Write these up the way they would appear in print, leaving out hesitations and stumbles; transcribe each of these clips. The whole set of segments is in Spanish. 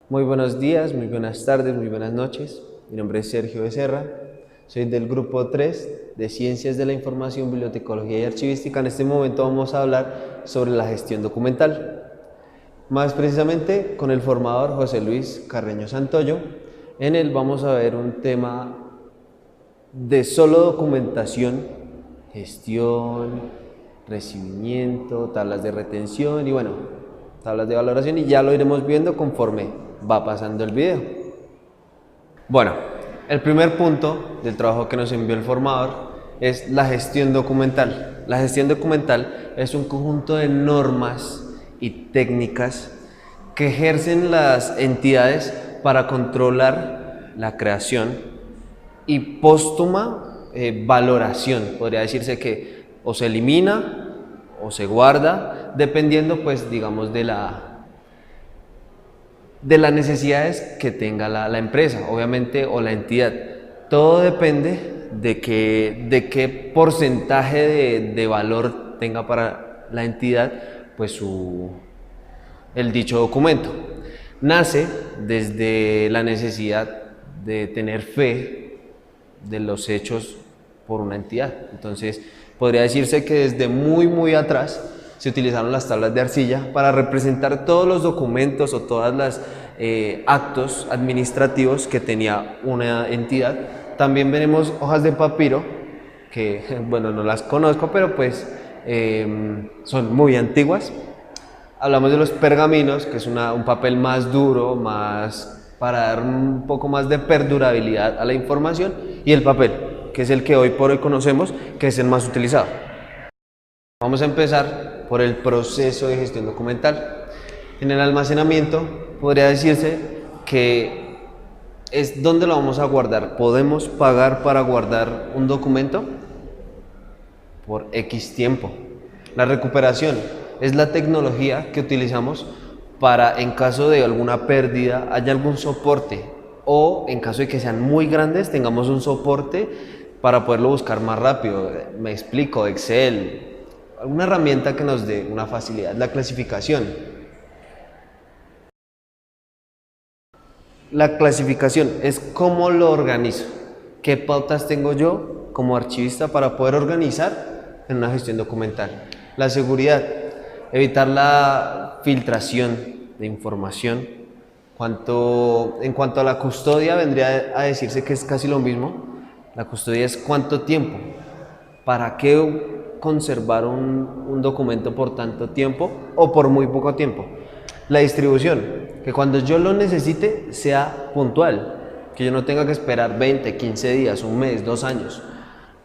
Muy buenos días, muy buenas tardes, muy buenas noches. Mi nombre es Sergio Becerra, soy del grupo 3 de Ciencias de la Información, Bibliotecología y Archivística. En este momento vamos a hablar sobre la gestión documental, más precisamente con el formador José Luis Carreño Santoyo. En él vamos a ver un tema de solo documentación, gestión, recibimiento, tablas de retención y bueno, tablas de valoración, y ya lo iremos viendo conforme va pasando el video. Bueno, el primer punto del trabajo que nos envió el formador es la gestión documental. La gestión documental es un conjunto de normas y técnicas que ejercen las entidades para controlar la creación y póstuma valoración. Podría decirse que o se elimina o se guarda, dependiendo pues digamos de las necesidades que tenga la empresa, obviamente, o la entidad. Todo depende de qué porcentaje de valor tenga para la entidad pues el dicho documento. Nace desde la necesidad de tener fe de los hechos por una entidad. Entonces podría decirse que desde muy atrás se utilizaron las tablas de arcilla para representar todos los documentos o todas las actos administrativos que tenía una entidad. También veremos hojas de papiro que, bueno, no las conozco, pero pues son muy antiguas. Hablamos de los pergaminos, que es un papel más duro, más para dar un poco más de perdurabilidad a la información, y el papel, que es el que hoy por hoy conocemos, que es el más utilizado. Vamos a empezar por el proceso de gestión documental. En el almacenamiento podría decirse que es donde lo vamos a guardar. Podemos pagar para guardar un documento por X tiempo. La recuperación es la tecnología que utilizamos para, en caso de alguna pérdida, haya algún soporte, o en caso de que sean muy grandes, tengamos un soporte para poderlo buscar más rápido. Me explico, Excel, alguna herramienta que nos dé una facilidad. La clasificación. La clasificación es cómo lo organizo, qué pautas tengo yo como archivista para poder organizar en una gestión documental. La seguridad, evitar la filtración de información. En cuanto a la custodia, vendría a decirse que es casi lo mismo. La custodia es cuánto tiempo, para qué conservar un documento por tanto tiempo o por muy poco tiempo. La distribución, que cuando yo lo necesite sea puntual, que yo no tenga que esperar 20, 15 días, un mes, 2 años.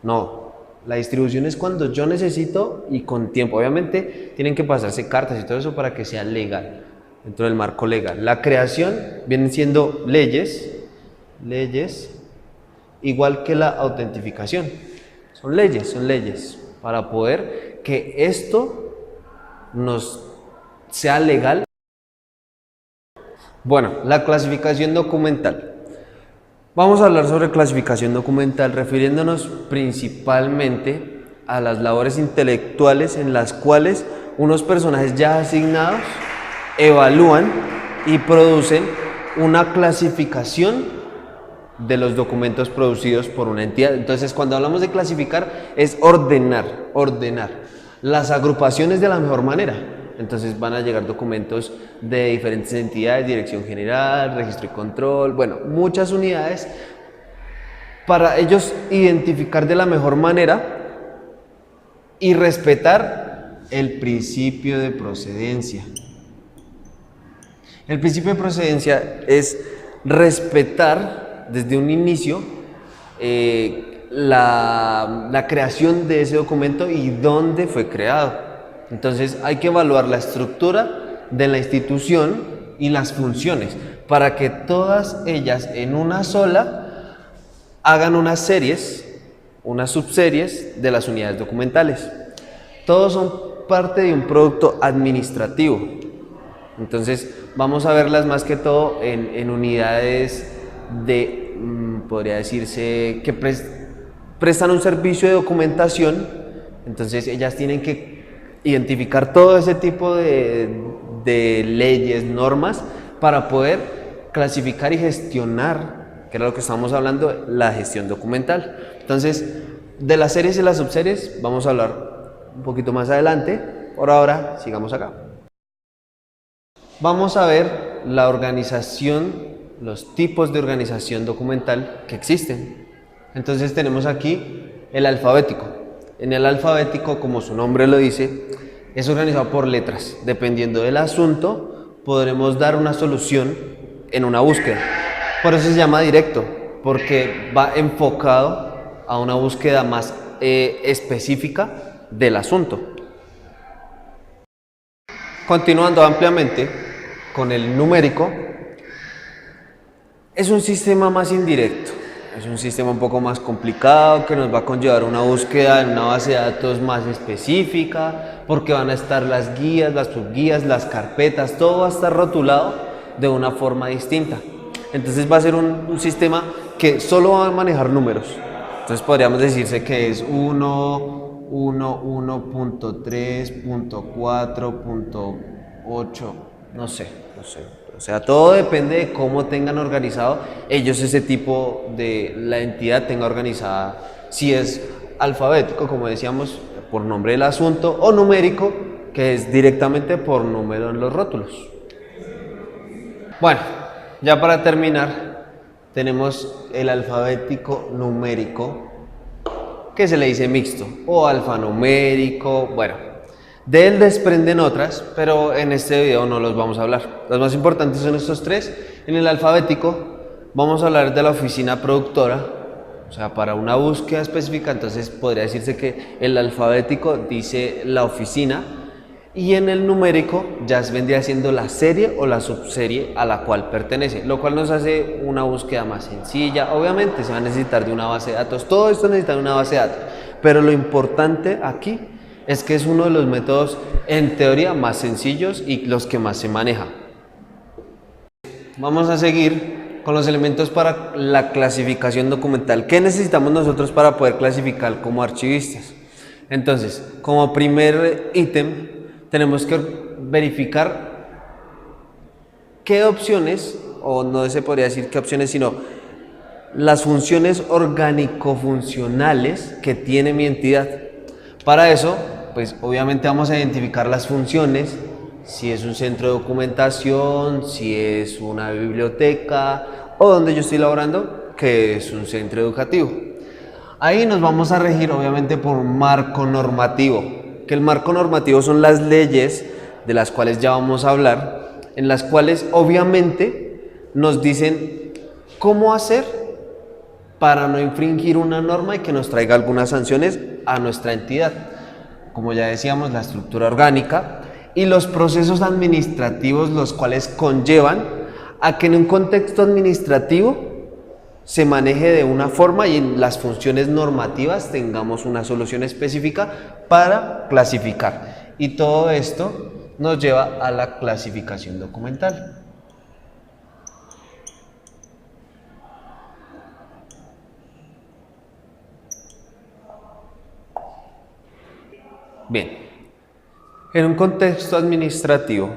No, la distribución es cuando yo necesito y con tiempo. Obviamente tienen que pasarse cartas y todo eso para que sea legal, dentro del marco legal. La creación vienen siendo leyes, igual que la autentificación. Son leyes, para poder que esto nos sea legal. Bueno, la clasificación documental. Vamos a hablar sobre clasificación documental refiriéndonos principalmente a las labores intelectuales en las cuales unos personajes ya asignados evalúan y producen una clasificación de los documentos producidos por una entidad. Entonces, cuando hablamos de clasificar, es ordenar las agrupaciones de la mejor manera. Entonces van a llegar documentos de diferentes entidades, dirección general, registro y control, bueno, muchas unidades, para ellos identificar de la mejor manera y respetar el principio de procedencia. El principio de procedencia es respetar desde un inicio la creación de ese documento y dónde fue creado. Entonces hay que evaluar la estructura de la institución y las funciones para que todas ellas en una sola hagan unas subseries de las unidades documentales. Todos son parte de un producto administrativo. Entonces vamos a verlas más que todo en unidades podría decirse que prestan un servicio de documentación. Entonces ellas tienen que identificar todo ese tipo de leyes, normas, para poder clasificar y gestionar, que era lo que estábamos hablando, la gestión documental. Entonces, de las series y las subseries vamos a hablar un poquito más adelante. Por ahora, sigamos acá. Vamos a ver la organización, los tipos de organización documental que existen. Entonces tenemos aquí el alfabético. En el alfabético, como su nombre lo dice, es organizado por letras. Dependiendo del asunto, podremos dar una solución en una búsqueda. Por eso se llama directo, porque va enfocado a una búsqueda más específica del asunto. Continuando ampliamente con el numérico, es un sistema más indirecto. Es un sistema un poco más complicado que nos va a conllevar una búsqueda en una base de datos más específica, porque van a estar las guías, las subguías, las carpetas, todo va a estar rotulado de una forma distinta. Entonces va a ser un sistema que solo va a manejar números. Entonces podríamos decirse que es 1, 1.3.4.8, no sé. O sea, todo depende de cómo tengan organizado ellos ese tipo de la entidad tenga organizada, si es alfabético, como decíamos, por nombre del asunto, o numérico, que es directamente por número en los rótulos. Bueno, ya para terminar, tenemos el alfabético numérico, que se le dice mixto, o alfanumérico, bueno. De él desprenden otras, pero en este video no los vamos a hablar. Los más importantes son estos tres. En el alfabético vamos a hablar de la oficina productora, o sea, para una búsqueda específica, entonces podría decirse que el alfabético dice la oficina, y en el numérico ya vendría siendo la serie o la subserie a la cual pertenece, lo cual nos hace una búsqueda más sencilla. Obviamente se va a necesitar de una base de datos, todo esto necesita una base de datos, pero lo importante aquí es que es uno de los métodos en teoría más sencillos y los que más se maneja. Vamos a seguir con los elementos para la clasificación documental. ¿Qué necesitamos nosotros para poder clasificar como archivistas? Entonces, como primer ítem, tenemos que verificar qué opciones, o no se podría decir qué opciones, sino las funciones orgánico-funcionales que tiene mi entidad. Para eso, pues obviamente vamos a identificar las funciones, si es un centro de documentación, si es una biblioteca o donde yo estoy laborando, que es un centro educativo. Ahí nos vamos a regir obviamente por un marco normativo, que el marco normativo son las leyes de las cuales ya vamos a hablar, en las cuales obviamente nos dicen cómo hacer para no infringir una norma y que nos traiga algunas sanciones a nuestra entidad. Como ya decíamos, la estructura orgánica y los procesos administrativos, los cuales conllevan a que en un contexto administrativo se maneje de una forma y en las funciones normativas tengamos una solución específica para clasificar. Y todo esto nos lleva a la clasificación documental. Bien, en un contexto administrativo,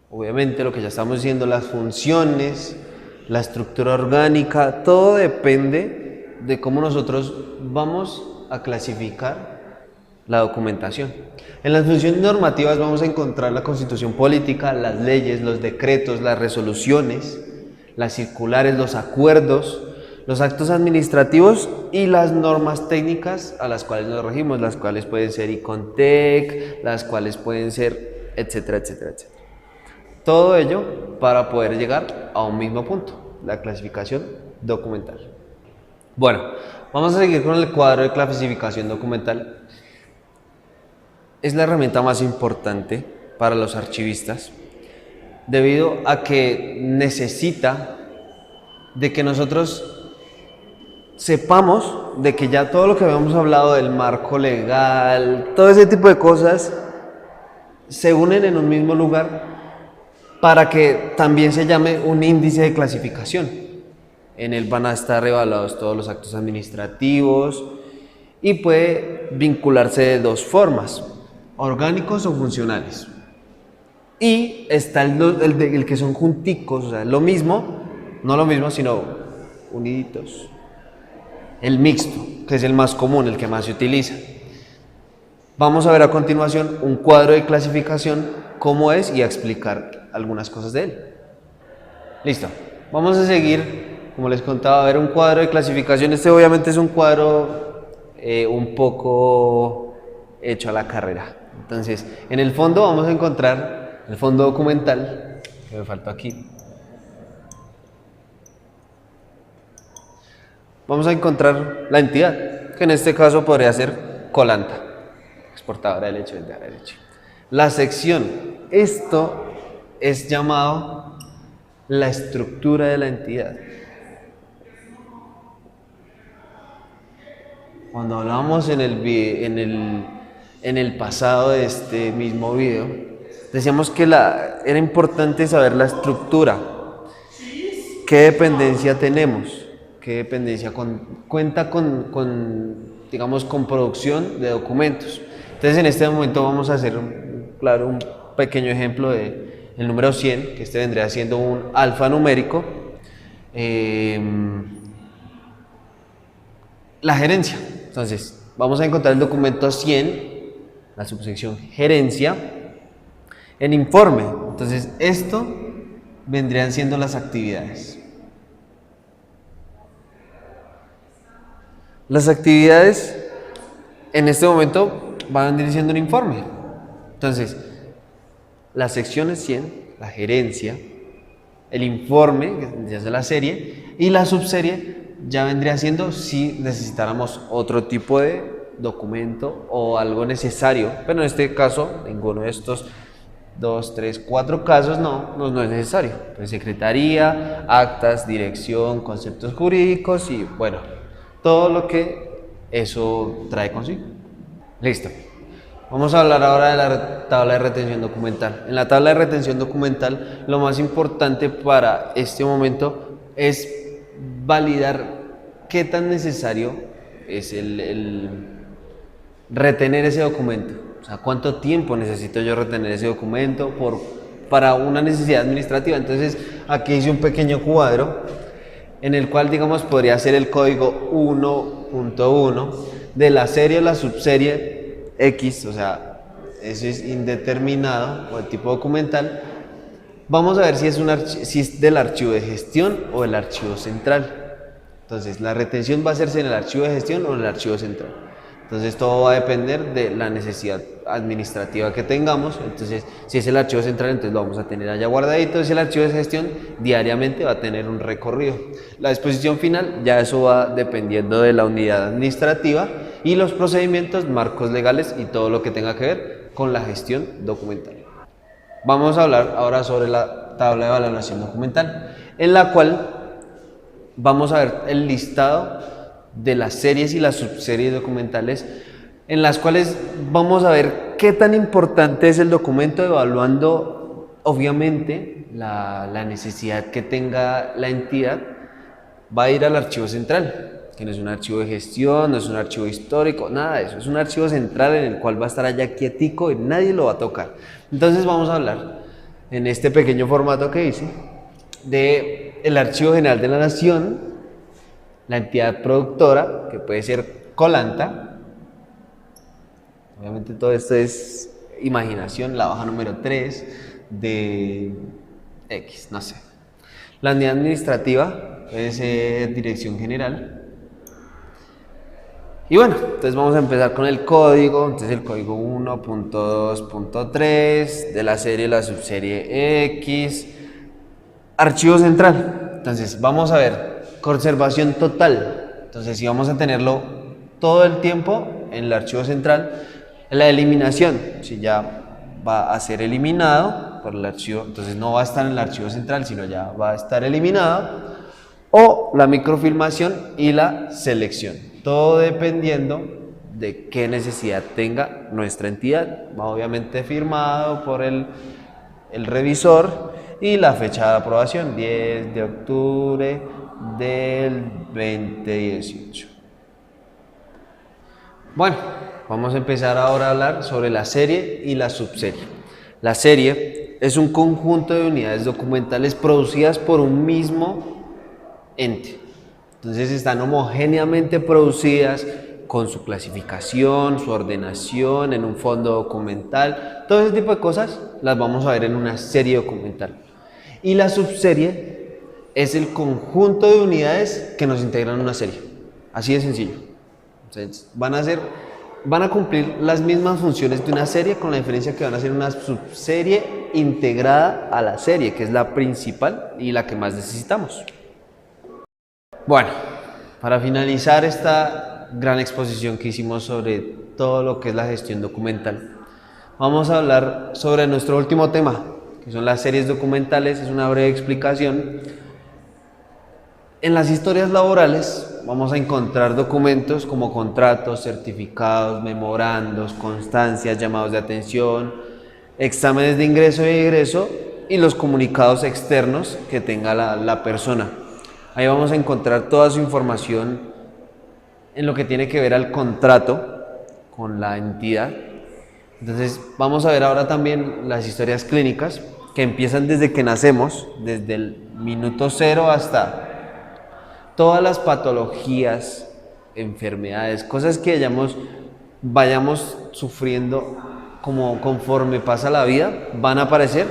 obviamente lo que ya estamos diciendo, las funciones, la estructura orgánica, todo depende de cómo nosotros vamos a clasificar la documentación. En las funciones normativas vamos a encontrar la constitución política, las leyes, los decretos, las resoluciones, las circulares, los acuerdos, los actos administrativos y las normas técnicas a las cuales nos regimos, las cuales pueden ser ICONTEC, las cuales pueden ser, etcétera, etcétera, etcétera. Todo ello para poder llegar a un mismo punto, la clasificación documental. Bueno, vamos a seguir con el cuadro de clasificación documental. Es la herramienta más importante para los archivistas, debido a que necesita de que nosotros sepamos de que ya todo lo que habíamos hablado del marco legal, todo ese tipo de cosas, se unen en un mismo lugar para que también se llame un índice de clasificación. En él van a estar evaluados todos los actos administrativos y puede vincularse de dos formas, orgánicos o funcionales. Y está el que son junticos, o sea, lo mismo, no lo mismo, sino uniditos. El mixto, que es el más común, el que más se utiliza. Vamos a ver a continuación un cuadro de clasificación, cómo es, y a explicar algunas cosas de él. Listo. Vamos a seguir, como les contaba, a ver un cuadro de clasificación. Este obviamente es un cuadro un poco hecho a la carrera. Entonces, en el fondo vamos a encontrar el fondo documental, que me faltó aquí. Vamos a encontrar la entidad, que en este caso podría ser Colanta, exportadora de leche, vendedora de leche. La sección, esto es llamado la estructura de la entidad. Cuando hablábamos en el pasado de este mismo video, decíamos que era importante saber la estructura, qué dependencia tenemos, qué dependencia cuenta digamos, con producción de documentos. Entonces, en este momento vamos a hacer, claro, un pequeño ejemplo de el número 100, que este vendría siendo un alfanumérico. La gerencia. Entonces, vamos a encontrar el documento 100, la subsección gerencia, en informe. Entonces, esto vendrían siendo las actividades. Las actividades en este momento van a venir siendo un informe. Entonces, la sección es 100, la gerencia, el informe, que ya es la serie, y la subserie ya vendría siendo si necesitáramos otro tipo de documento o algo necesario, pero en este caso, ninguno de estos 2, 3, 4 casos no es necesario. Pues secretaría, actas, dirección, conceptos jurídicos y bueno, todo lo que eso trae consigo. Listo. Vamos a hablar ahora de la tabla de retención documental. En la tabla de retención documental, lo más importante para este momento es validar qué tan necesario es el retener ese documento. O sea, cuánto tiempo necesito yo retener ese documento para una necesidad administrativa. Entonces, aquí hice un pequeño cuadro en el cual, digamos, podría ser el código 1.1 de la serie o la subserie X, o sea, eso es indeterminado o el tipo documental. Vamos a ver si es del archivo de gestión o del archivo central. Entonces, la retención va a hacerse en el archivo de gestión o en el archivo central. Entonces, todo va a depender de la necesidad administrativa que tengamos. Entonces, si es el archivo central, entonces lo vamos a tener allá guardadito. Si es el archivo de gestión, diariamente va a tener un recorrido. La disposición final, ya eso va dependiendo de la unidad administrativa y los procedimientos, marcos legales y todo lo que tenga que ver con la gestión documental. Vamos a hablar ahora sobre la tabla de valoración documental, en la cual vamos a ver el listado de las series y las subseries documentales, en las cuales vamos a ver qué tan importante es el documento, evaluando obviamente la necesidad que tenga la entidad. Va a ir al archivo central, que no es un archivo de gestión, no es un archivo histórico, nada de eso, es un archivo central en el cual va a estar allá quietico y nadie lo va a tocar. Entonces vamos a hablar en este pequeño formato que hice de el Archivo General de la Nación, la entidad productora, que puede ser Colanta. Obviamente todo esto es imaginación, la hoja número 3 de X, no sé. La unidad administrativa puede ser Dirección General. Y bueno, entonces vamos a empezar con el código. Entonces el código 1.2.3 de la serie, la subserie X. Archivo central. Entonces vamos a ver conservación total. Entonces si vamos a tenerlo todo el tiempo en el archivo central. La eliminación, si ya va a ser eliminado por el archivo, entonces no va a estar en el archivo central, sino ya va a estar eliminado. O la microfilmación y la selección, todo dependiendo de qué necesidad tenga nuestra entidad. Va obviamente firmado por el revisor y la fecha de aprobación, 10 de octubre del 2018. Bueno, vamos a empezar ahora a hablar sobre la serie y la subserie. La serie es un conjunto de unidades documentales producidas por un mismo ente. Entonces están homogéneamente producidas con su clasificación, su ordenación, en un fondo documental. Todo ese tipo de cosas las vamos a ver en una serie documental. Y la subserie es el conjunto de unidades que nos integran una serie. Así de sencillo. Entonces, van a cumplir las mismas funciones de una serie, con la diferencia que van a ser una subserie integrada a la serie, que es la principal y la que más necesitamos. Bueno, para finalizar esta gran exposición que hicimos sobre todo lo que es la gestión documental, vamos a hablar sobre nuestro último tema, que son las series documentales. Es una breve explicación. En las historias laborales vamos a encontrar documentos como contratos, certificados, memorandos, constancias, llamados de atención, exámenes de ingreso y egreso y los comunicados externos que tenga la persona. Ahí vamos a encontrar toda su información en lo que tiene que ver al contrato con la entidad. Entonces vamos a ver ahora también las historias clínicas, que empiezan desde que nacemos, desde el minuto cero hasta todas las patologías, enfermedades, cosas que vayamos sufriendo conforme pasa la vida, van a aparecer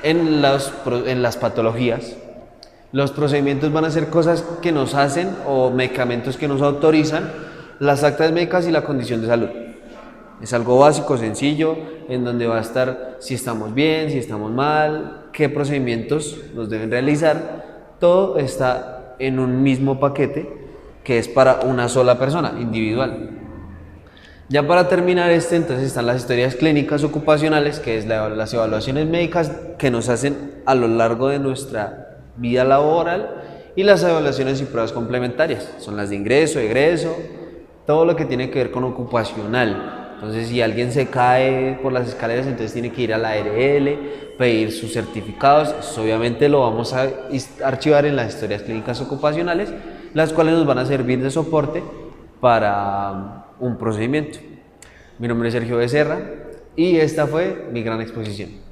en las patologías. Los procedimientos van a ser cosas que nos hacen o medicamentos que nos autorizan, las actas médicas y la condición de salud. Es algo básico, sencillo, en donde va a estar si estamos bien, si estamos mal, qué procedimientos nos deben realizar. Todo está en un mismo paquete que es para una sola persona, individual. Ya para terminar entonces están las historias clínicas ocupacionales, que es las evaluaciones médicas que nos hacen a lo largo de nuestra vida laboral, y las evaluaciones y pruebas complementarias, son las de ingreso, egreso, todo lo que tiene que ver con ocupacional. Entonces, si alguien se cae por las escaleras, entonces tiene que ir a la ARL, pedir sus certificados. Eso obviamente lo vamos a archivar en las historias clínicas ocupacionales, las cuales nos van a servir de soporte para un procedimiento. Mi nombre es Sergio Becerra y esta fue mi gran exposición.